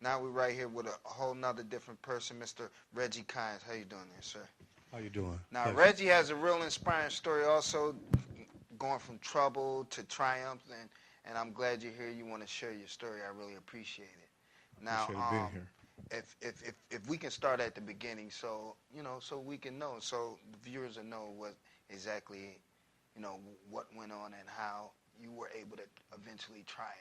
Now we're right here with a whole nother different person, Mr. Reggie Kinds. How you doing there, sir? How you doing? Now, Pleasure. Reggie has a real inspiring story also, going from trouble to triumph, and I'm glad you're here. You want to share your story. I really appreciate it. Now, Appreciate being here. if we can start at the beginning, so so we can know, so the viewers will know what exactly, what went on and how you were able to eventually triumph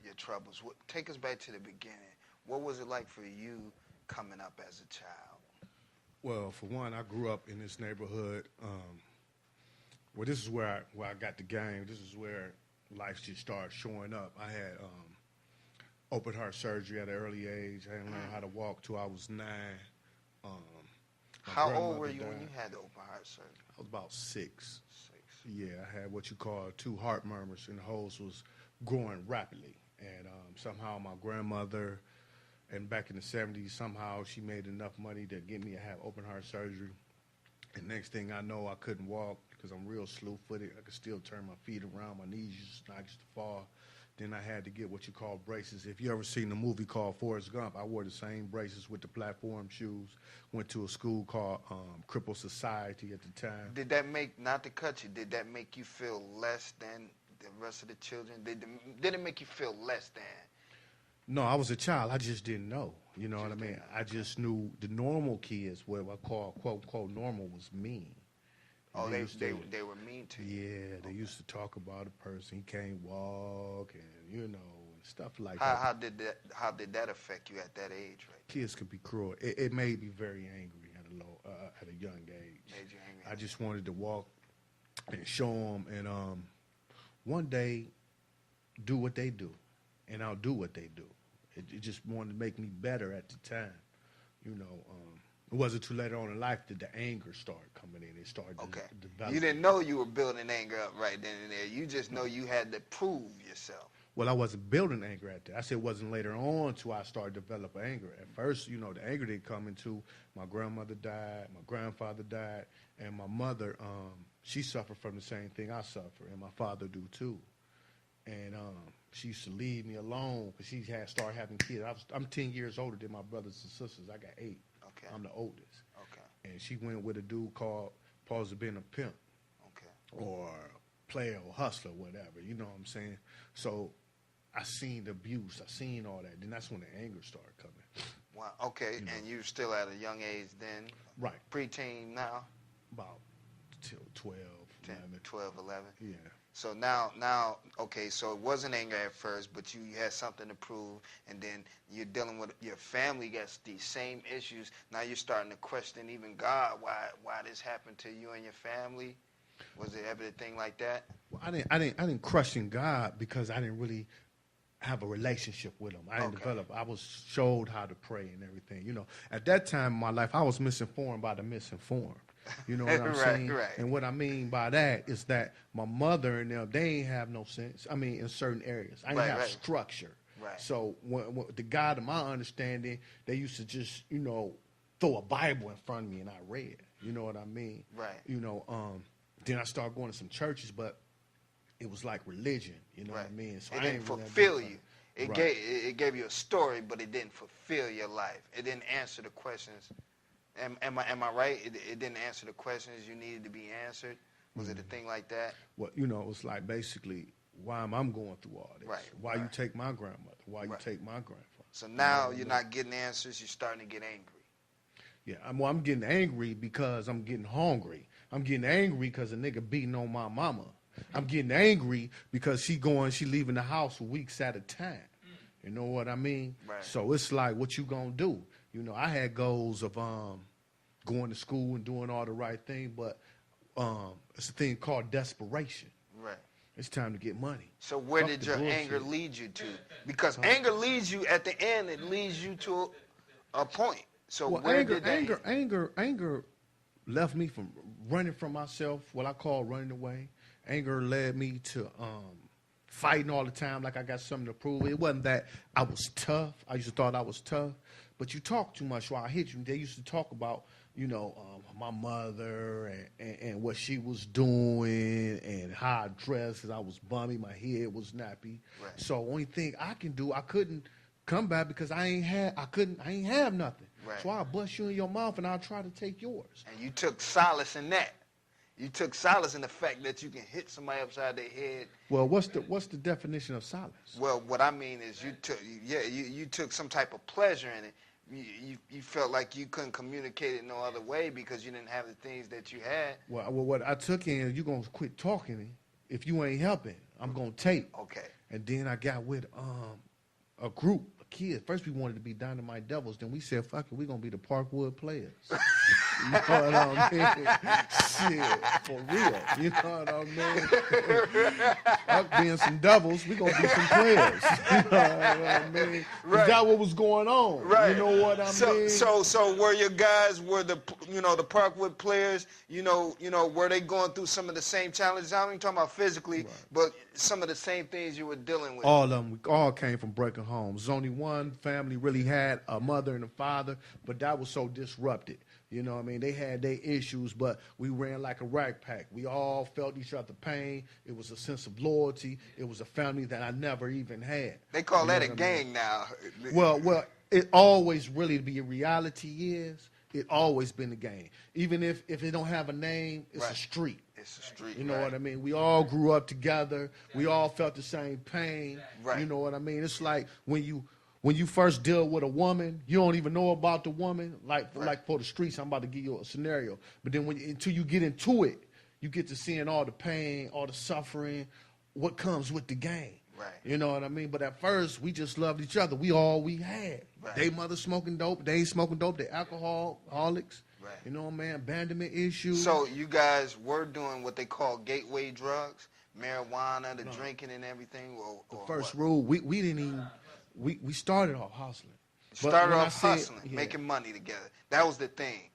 your troubles. Take us back to the beginning. What was it like for you coming up as a child? Well, for one, I grew up in this neighborhood. Well, this is where I got the game. This is where life just started showing up. I had open heart surgery at an early age. I didn't learn how to walk till I was 9. My How old grandmother were you died. when you had the open heart surgery? I was about 6. 6. Yeah, I had what you call 2 heart murmurs, and the holes was growing rapidly. And somehow my grandmother, and back in the 70s, somehow she made enough money to get me to have open heart surgery. And next thing I know, I couldn't walk because I'm real slew-footed. I could still turn my feet around. My knees used to fall. Then I had to get what you call braces. If you ever seen the movie called Forrest Gump, I wore the same braces with the platform shoes. Went to a school called Cripple Society at the time. Did that make, not to cut you, did that make you feel less than the rest of the children? Did it make you feel less than? No, I was a child. I just didn't know. You know what I mean? I just knew the normal kids, what I call quote unquote normal, was mean. Oh, they were mean to you. Yeah, they used to talk about a person. He can't walk, and and stuff like How that. how did that affect you at that age? Right? Kids could be cruel. It made me very angry at a young age. Made you angry. I just wanted to walk and show them, and one day do what they do, and I'll do what they do. It just wanted to make me better at the time. It wasn't too later on in life that the anger started coming in. It started developing. You didn't know you were building anger up right then and there. You just know you had to prove yourself. Well, I wasn't building anger at that. I said it wasn't later on till I started developing anger. At first, the anger didn't come into my grandmother died, my grandfather died, and my mother, she suffered from the same thing I suffer, and my father do too. And she used to leave me alone because she had started having kids. I'm 10 years older than my brothers and sisters. I got 8. Okay. I'm the oldest. Okay. And she went with a dude called supposed to being a pimp. Okay. Or player or hustler, whatever. You know what I'm saying? So I seen the abuse. I seen all that. Then that's when the anger started coming. Wow. Okay. And you still at a young age then? Right. Preteen now? About till 12, 10, 11. 12, 11? Yeah. So now, okay, so it wasn't anger at first, but you had something to prove, and then you're dealing with your family gets these same issues. Now you're starting to question even God, why this happened to you and your family. Was it ever a thing like that? Well, I didn't question God because I didn't really have a relationship with him. I didn't develop. I was showed how to pray and everything. At that time in my life, I was misinformed by the misinformed. You know what I'm saying? Right. And what I mean by that is that my mother and them, they ain't have no sense. I mean, in certain areas, I didn't have structure. Right. So when the God, of my understanding, they used to just, throw a Bible in front of me and I read. You know what I mean? Right. Then I started going to some churches, but it was like religion. You know what I mean? So it I didn't ain't really fulfill you. It Right. gave you a story, but it didn't fulfill your life. It didn't answer the questions. Am I right? It didn't answer the questions you needed to be answered. Was it a thing like that? Well, it was like basically, why am I going through all this? Right. Why you take my grandmother? Why you Right. take my grandfather? So now you're not getting answers. You're starting to get angry. Yeah, I'm getting angry because I'm getting hungry. I'm getting angry because a nigga beating on my mama. I'm getting angry because she leaving the house for weeks at a time. You know what I mean? Right. So it's like, what you gonna do? I had goals of going to school and doing all the right thing, but it's a thing called desperation. Right. It's time to get money. So where Fuck did the your bullshit. anger lead you to? Because anger leads you at the end. It leads you to a point. So Well, where did that? anger left me from running from myself, what I call running away. Anger led me to fighting all the time like I got something to prove. It wasn't that I was tough. I used to thought I was tough. But you talk too much, so I hit you. They used to talk about, my mother and what she was doing and how I dressed because I was bummy. My head was nappy. Right. So only thing I can do, I couldn't come back because I ain't have nothing. Right. So I'll bust you in your mouth and I'll try to take yours. And you took solace in that. You took solace in the fact that you can hit somebody upside their head. Well, what's the definition of solace? Well, what I mean is you took some type of pleasure in it. You felt like you couldn't communicate it no other way because you didn't have the things that you had. Well, what I took in, you're going to quit talking. If you ain't helping, I'm going to take. Okay. And then I got with a group of kids. First we wanted to be Dynamite Devils. Then we said, fuck it, we're going to be the Parkwood Players. You know what I mean? Shit, for real. You know what I mean? Fuck being some devils, we're going to be some players. You know what I mean? Right. Is that what was going on? Right. You know what I mean? So were your guys, the Parkwood Players, were they going through some of the same challenges? I'm not even talking about physically, right, but some of the same things you were dealing with? All of them. We all came from broken homes. Only one family really had a mother and a father, but that was so disrupted. You know what I mean? They had their issues, but we ran like a rag pack. We all felt each other's pain. It was a sense of loyalty. It was a family that I never even had. They call that a gang now. Well, it always really be a reality is. It always been a gang. Even if it don't have a name, it's a street. It's a street. You know what I mean? We all grew up together. We all felt the same pain. Right. You know what I mean? It's like when you first deal with a woman, you don't even know about the woman. Like for the streets, I'm about to give you a scenario. But then until you get into it, you get to seeing all the pain, all the suffering, what comes with the gang. Right. You know what I mean? But at first, we just loved each other. We all we had. Right. They mother smoking dope. They ain't smoking dope. They alcoholics. Right. You know what I mean? Abandonment issues. So you guys were doing what they call gateway drugs, marijuana, the drinking and everything? Or the first rule, we didn't even... We started off hustling. Started off hustling, making money together. That was the thing,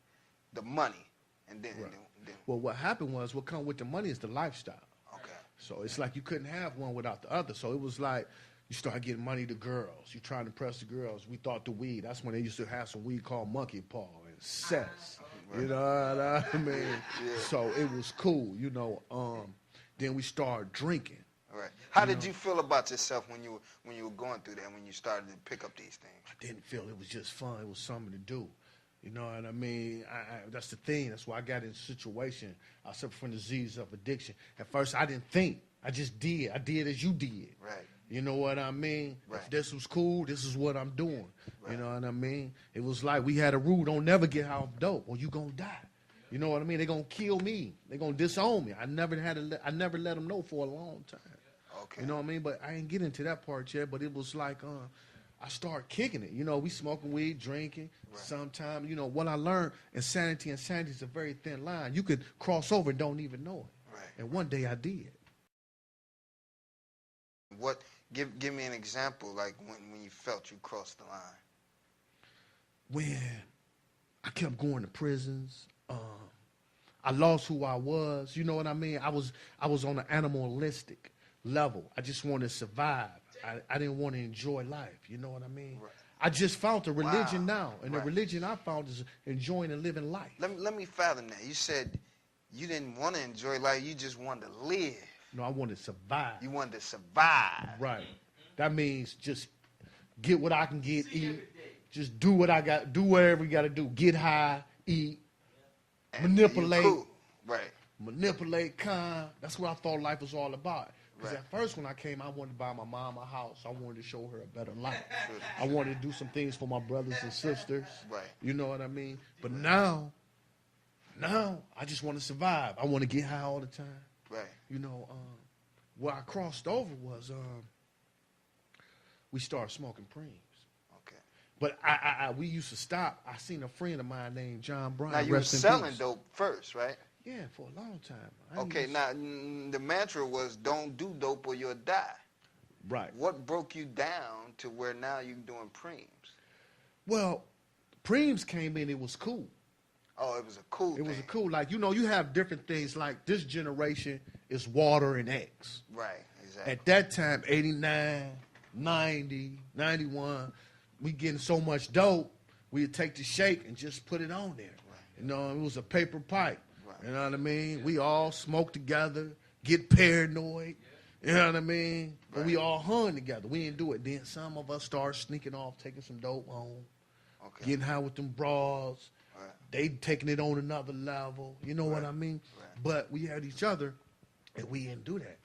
the money. And then, right. then well, what happened was what come with the money is the lifestyle. Okay. So it's like you couldn't have one without the other. So it was like you start getting money to girls. You trying to impress the girls. We thought the weed. That's when they used to have some weed called monkey paw and cess. Right. You know what I mean? Yeah. So it was cool. Then we started drinking. All right. How did you feel about yourself when you were going through that, when you started to pick up these things? I didn't feel it was just fun. It was something to do. You know what I mean? That's the thing. That's why I got in a situation. I suffered from disease of addiction. At first, I didn't think. I just did. I did as you did. Right. You know what I mean? Right. If this was cool, this is what I'm doing. Right. You know what I mean? It was like we had a rule, don't never get off dope or you going to die. You know what I mean? They're going to kill me. They're going to disown me. I never let them know for a long time. Okay. You know what I mean? But I ain't get into that part yet. But it was like I started kicking it. We smoking weed, drinking. Right. Sometimes, what I learned, insanity is a very thin line. You could cross over and don't even know it. Right. And one day I did. Give me an example, like when you felt you crossed the line. When I kept going to prisons. I lost who I was. You know what I mean? I was on an animalistic level. I just wanted to survive. I didn't want to enjoy life. You know what I mean? Right. I just found a religion now. And right. the religion I found is enjoying and living life. Let me fathom that. You said you didn't want to enjoy life. You just wanted to live. No, I wanted to survive. You wanted to survive. Right. That means just get what I can get, eat. Just do what I got, do whatever you got to do. Get high, eat, and manipulate. Cool. Right. Manipulate, that's what I thought life was all about. Because Right. at first when I came, I wanted to buy my mom a house. I wanted to show her a better life. I wanted to do some things for my brothers and sisters. Right. You know what I mean? But now I just want to survive. I want to get high all the time. Right. Where I crossed over was we started smoking preems. Okay. But we used to stop. I seen a friend of mine named John Brown. Now you were selling dope first, right? Yeah, for a long time. Okay, now the mantra was don't do dope or you'll die. Right. What broke you down to where now you're doing preems? Well, preems came in, it was cool. Oh, it was a cool thing. It was a cool, like, you have different things, like this generation is water and X. Right, exactly. At that time, 89, 90, 91, we getting so much dope, we'd take the shake and just put it on there. Right. It was a paper pipe. Right. You know what I mean? We all smoke together, get paranoid. You know what I mean? But we Right. all hung together. We didn't do it. Then some of us started sneaking off, taking some dope home, Okay. getting high with them bras. Right. They taking it on another level. You know what Right. I mean? Right. But we had each other, and we didn't do that.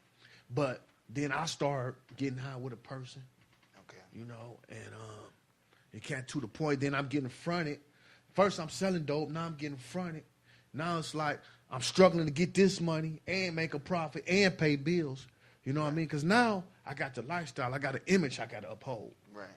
But then I started getting high with a person, Okay. you know, and it got to the point. Then I'm getting fronted. First I'm selling dope. Now I'm getting fronted. Now it's like I'm struggling to get this money and make a profit and pay bills. You know what I mean? Because now I got the lifestyle. I got an image I got to uphold. Right.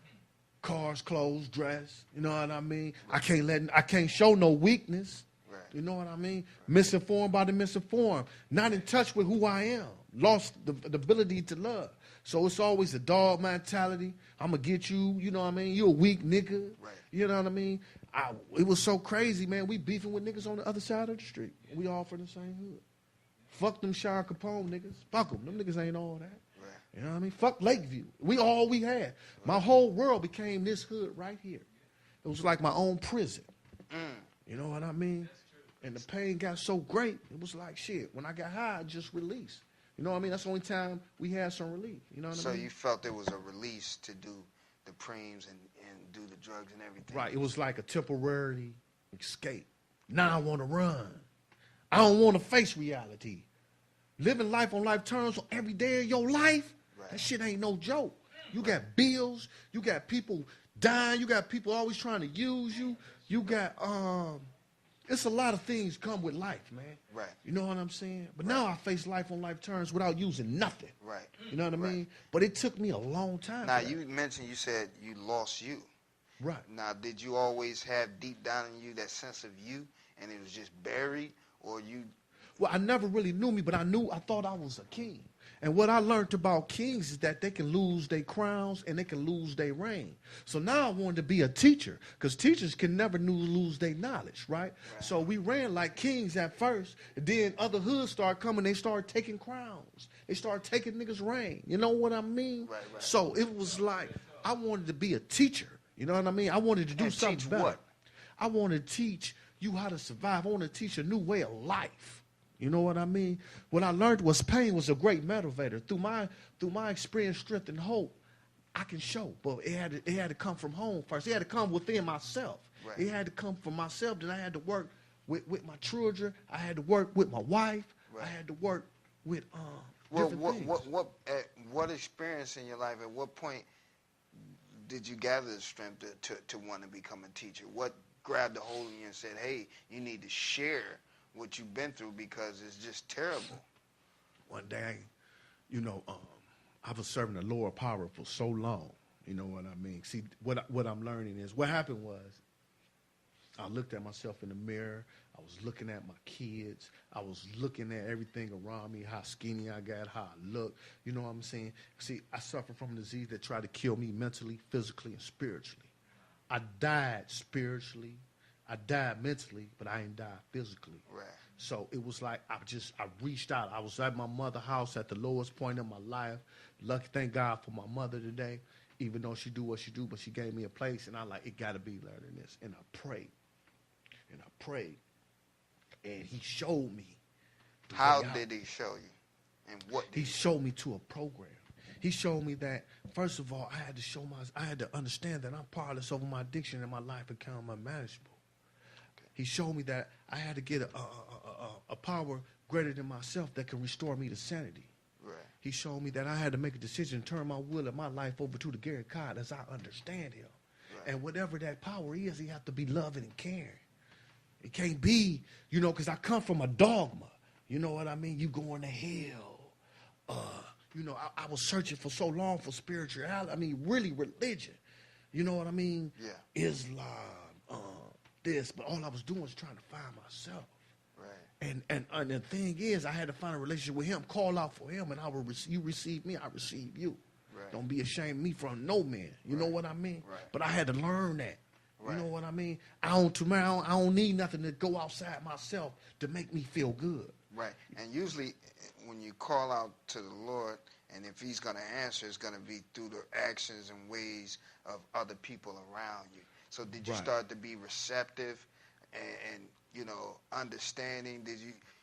Cars, clothes, dress. You know what I mean? Right. I can't show no weakness. Right. You know what I mean? Right. Misinformed by the misinformed. Not in touch with who I am. Lost the ability to love. So it's always a dog mentality. I'm going to get you. You know what I mean? You a weak nigga. Right. You know what I mean? It was so crazy, man. We beefing with niggas on the other side of the street. We all from the same hood. Fuck them Sean Capone niggas. Fuck them. Them niggas ain't all that. Right. You know what I mean? Fuck Lakeview. We all we had. Right. My whole world became this hood right here. It was like my own prison. You know what I mean? And the pain got so great, it was like shit. When I got high, I just released. You know what I mean? That's the only time we had some relief. You know what I mean? So you felt there was a release to do the preems and do the drugs and everything. Right. It was like a temporary escape. Now I want to run. I don't want to face reality. Living life on life terms every day of your life, right. That shit ain't no joke. You got bills. You got people dying. You got people always trying to use you. You got, it's a lot of things come with life, man. Right. You know what I'm saying? But now I face life on life terms without using nothing. Right. You know what I mean? But it took me a long time. Now, you mentioned, you said you lost you. Right. Now, did you always have deep down in you that sense of you, and it was just buried, or you? Well, I never really knew me, but I thought I was a king. And what I learned about kings is that they can lose their crowns and they can lose their reign. So now I wanted to be a teacher, because teachers can never lose their knowledge, right? So we ran like kings at first, and then other hoods started coming, they started taking crowns. They started taking niggas' reign. You know what I mean? Right. So it was like, I wanted to be a teacher. You know what I mean? I wanted to do and something teach better. What? I want to teach you how to survive. I want to teach a new way of life. You know what I mean? What I learned was pain was a great motivator. Through my experience, strength, and hope, I can show. But it had to come from home first. It had to come within myself. Right. It had to come from myself. Then I had to work with my children. I had to work with my wife. Right. I had to work with well, different things. what experience in your life? At what point did you gather the strength to want to become a teacher? What grabbed a hold of you and said, "Hey, you need to share what you've been through because it's just terrible"? One day, you know, I was serving a lower power for so long. You know what I mean? See, what I'm learning is, what happened was, I looked at myself in the mirror. I was looking at my kids. I was looking at everything around me, how skinny I got, how I look. You know what I'm saying? See, I suffer from a disease that tried to kill me mentally, physically, and spiritually. I died spiritually. I died mentally, but I ain't died physically. Right. So it was like I reached out. I was at my mother's house at the lowest point in my life. Lucky, thank God for my mother today, even though she do what she do, but she gave me a place, and I like, it got to be learning this. And I prayed. And he showed me. How did he show you? And what did he showed me to a program. He showed me that, first of all, I had to understand that I'm powerless over my addiction and my life become unmanageable. Okay. He showed me that I had to get a power greater than myself that can restore me to sanity. Right. He showed me that I had to make a decision, turn my will and my life over to the Gary God as I understand him. Right. And whatever that power is, he have to be loving and caring. It can't be, you know, because I come from a dogma. You know what I mean? You going to hell. You know, I was searching for so long for spirituality. I mean, really religion. You know what I mean? Yeah. Islam, this. But all I was doing was trying to find myself. Right. And the thing is, I had to find a relationship with him, call out for him, and you receive me, I receive you. Right. Don't be ashamed of me from no man. You know what I mean? Right. But I had to learn that. Right. You know what I mean? I don't need nothing to go outside myself to make me feel good. Right. And usually when you call out to the Lord, and if he's going to answer, it's going to be through the actions and ways of other people around you. So did you start to be receptive and you know, understanding? Did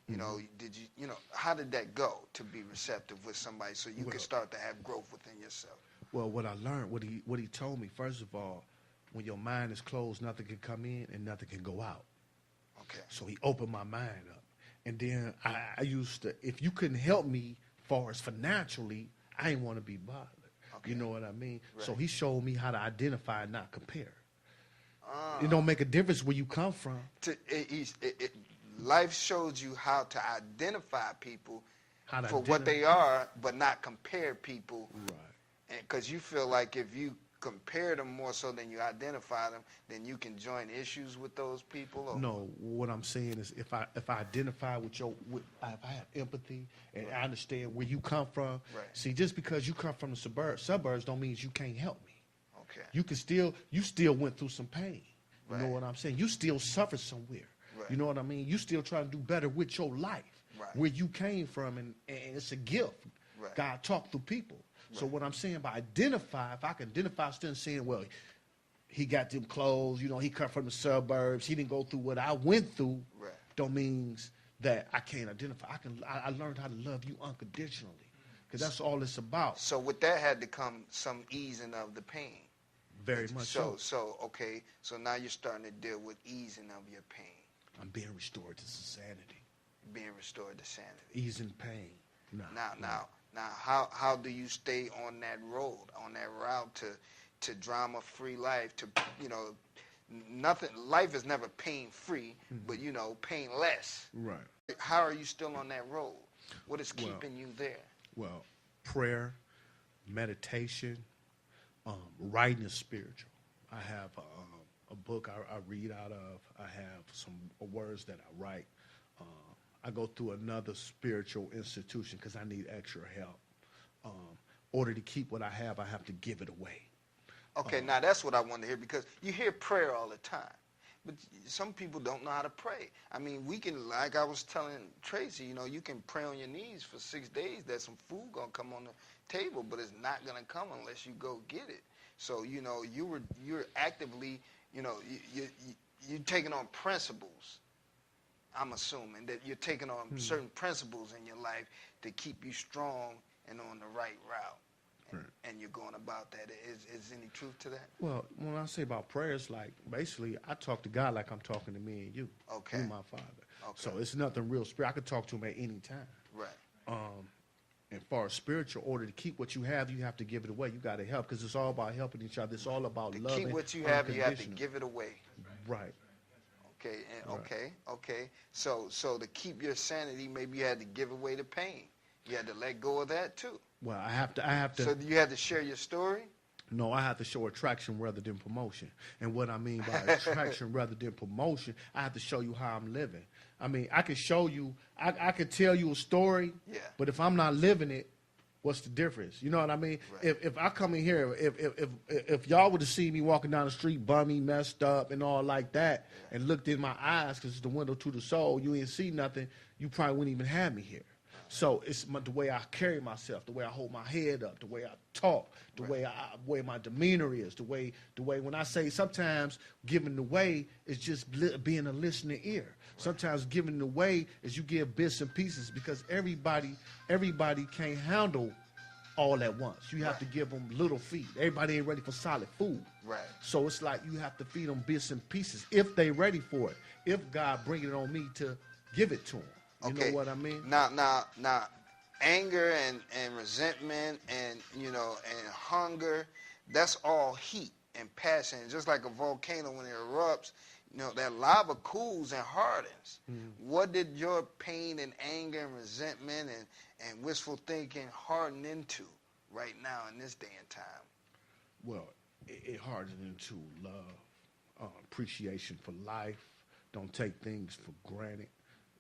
You know, did you know, how did that go to be receptive with somebody so you could start to have growth within yourself? Well, what I learned, what he told me, first of all, when your mind is closed, nothing can come in and nothing can go out. Okay. So he opened my mind up. And then I used to, if you couldn't help me far as financially, I didn't want to be bothered. Okay. You know what I mean? Right. So he showed me how to identify and not compare. It don't make a difference where you come from. Life shows you how to identify people for what identify. they are, but not compare people. Right. Because you feel like if you compare them more so than you identify them, then you can join issues with those people? Or? No, what I'm saying is if I identify with if I have empathy and I understand where you come from, right. See, just because you come from the suburbs don't mean you can't help me. Okay. You still went through some pain. You right. know what I'm saying? You still suffered somewhere. Right. You know what I mean? You still trying to do better with your life, right. where you came from, and it's a gift. Right. God talked through people. Right. So what I'm saying by identify, if I can identify, instead of saying, well, he got them clothes, you know, he come from the suburbs, he didn't go through what I went through, right. Don't means that I can't identify. I learned how to love you unconditionally, because that's all it's about. So with that had to come some easing of the pain. Very much so. So okay, so now you're starting to deal with easing of your pain. I'm being restored to sanity. Being restored to sanity. Easing pain. Now, how do you stay on that road, on that route to drama-free life? To, you know, nothing. Life is never pain-free, but you know, painless. Right. How are you still on that road? What is keeping you there? Well, prayer, meditation, writing is spiritual. I have a book I read out of. I have some words that I write. I go through another spiritual institution because I need extra help. In order to keep what I have to give it away. Okay, now that's what I want to hear, because you hear prayer all the time, but some people don't know how to pray. I mean, we can, like I was telling Tracy, you know, you can pray on your knees for 6 days. There's some food gonna come on the table, but it's not gonna come unless you go get it. So you know, you're actively, you know, you're taking on principles. I'm assuming that you're taking on certain principles in your life to keep you strong and on the right route. Right. And you're going about that. Is any truth to that? Well, when I say about prayers, like basically I talk to God like I'm talking to me and you. Okay. You my Father. Okay. So it's nothing real spiritual. I could talk to him at any time. Right. And far as spiritual, order to keep what you have to give it away. You got to help, because it's all about helping each other. It's all about love. To keep what you have to give it away. Right. Okay. And Right. Okay. So to keep your sanity, maybe you had to give away the pain. You had to let go of that too. Well, I have to. So you had to share your story? No, I have to show attraction rather than promotion. And what I mean by attraction rather than promotion, I have to show you how I'm living. I mean, I can show you, I could tell you a story, yeah. But if I'm not living it, what's the difference? You know what I mean? Right. If I come in here, if y'all would have seen me walking down the street bummy, messed up, and all like that, yeah. and looked in my eyes, because it's the window to the soul, you ain't see nothing, you probably wouldn't even have me here. So it's the way I carry myself, the way I hold my head up, the way I talk, the right. way my demeanor is, the way when I say sometimes giving the way is just being a listening ear. Right. Sometimes giving the way is you give bits and pieces, because everybody can't handle all at once. You have right. to give them little feed. Everybody ain't ready for solid food. Right. So it's like you have to feed them bits and pieces if they ready for it. If God bring it on me to give it to them. You know what I mean? Now, anger and resentment and, you know, and hunger, that's all heat and passion. Just like a volcano when it erupts, you know, that lava cools and hardens. Mm-hmm. What did your pain and anger and resentment and wishful thinking harden into right now in this day and time? Well, it hardens into love, appreciation for life, don't take things for granted.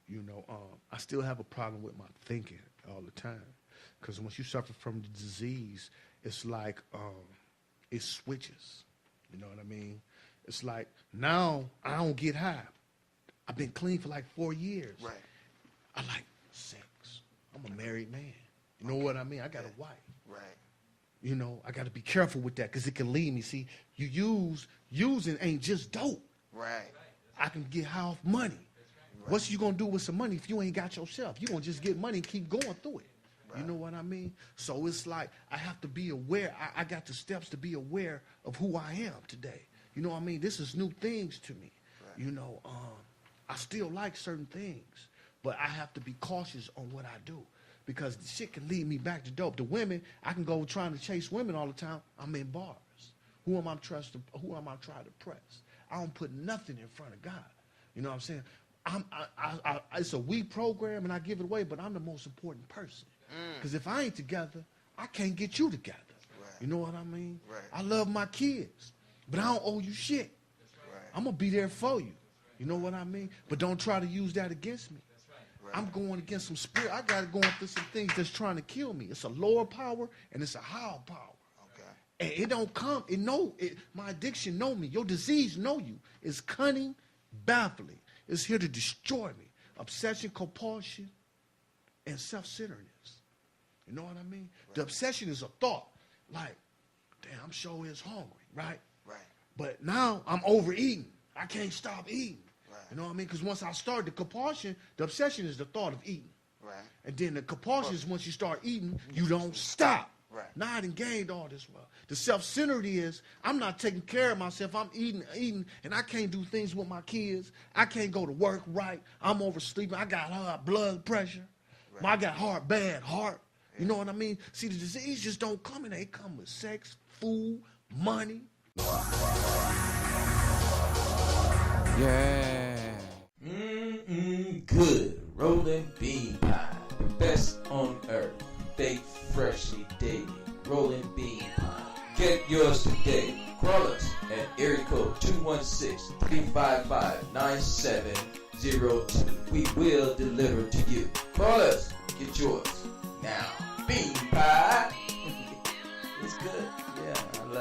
You know, I still have a problem with my thinking all the time, because once you suffer from the disease, it's like it switches. You know what I mean? It's like now I don't get high. I've been clean for like 4 years. Right. I like sex. I'm a married man. You know what I mean? I got a wife. Right. You know, I got to be careful with that, because it can lead me. See, using ain't just dope. Right. I can get high off money. What's you gonna do with some money if you ain't got yourself? You gonna just get money and keep going through it. Right. You know what I mean? So it's like I have to be aware. I got the steps to be aware of who I am today. You know what I mean? This is new things to me. Right. You know, I still like certain things, but I have to be cautious on what I do because the shit can lead me back to dope. The women, I can go trying to chase women all the time. I'm in bars. Who am I trusting? Who am I trying to press? I don't put nothing in front of God. You know what I'm saying? It's a we program and I give it away, but I'm the most important person. Because if I ain't together, I can't get you together. Right. You know what I mean? Right. I love my kids, but I don't owe you shit. Right. I'm going to be there for you. You know what I mean? But don't try to use that against me. Right. I'm going against some spirit. I got to go through some things that's trying to kill me. It's a lower power and it's a higher power. And it don't come, my addiction know me. Your disease know you. It's cunning, baffling. It's here to destroy me. Obsession, compulsion, and self-centeredness. You know what I mean? Right. The obsession is a thought. Like, damn, I'm sure is hungry, right? Right. But now I'm overeating. I can't stop eating. Right. You know what I mean? Because once I start the compulsion, the obsession is the thought of eating. Right. And then the compulsion is once you start eating, you don't stop. Right. Now I done gained all this wealth. The self-centered is I'm not taking care of myself. I'm eating, and I can't do things with my kids. I can't go to work right. I'm oversleeping. I got high blood pressure. Right. I got bad heart. Yeah. You know what I mean? See, the disease just don't come in. They come with sex, food, money. Yeah. Good. Rolling bean pie. The best on earth. Baked freshly daily. Rolling bean pie. Get yours today. Call us at area code 216-355-9702. We will deliver to you. Call us. Get yours now. Bean pie. It's good. Yeah, I love it.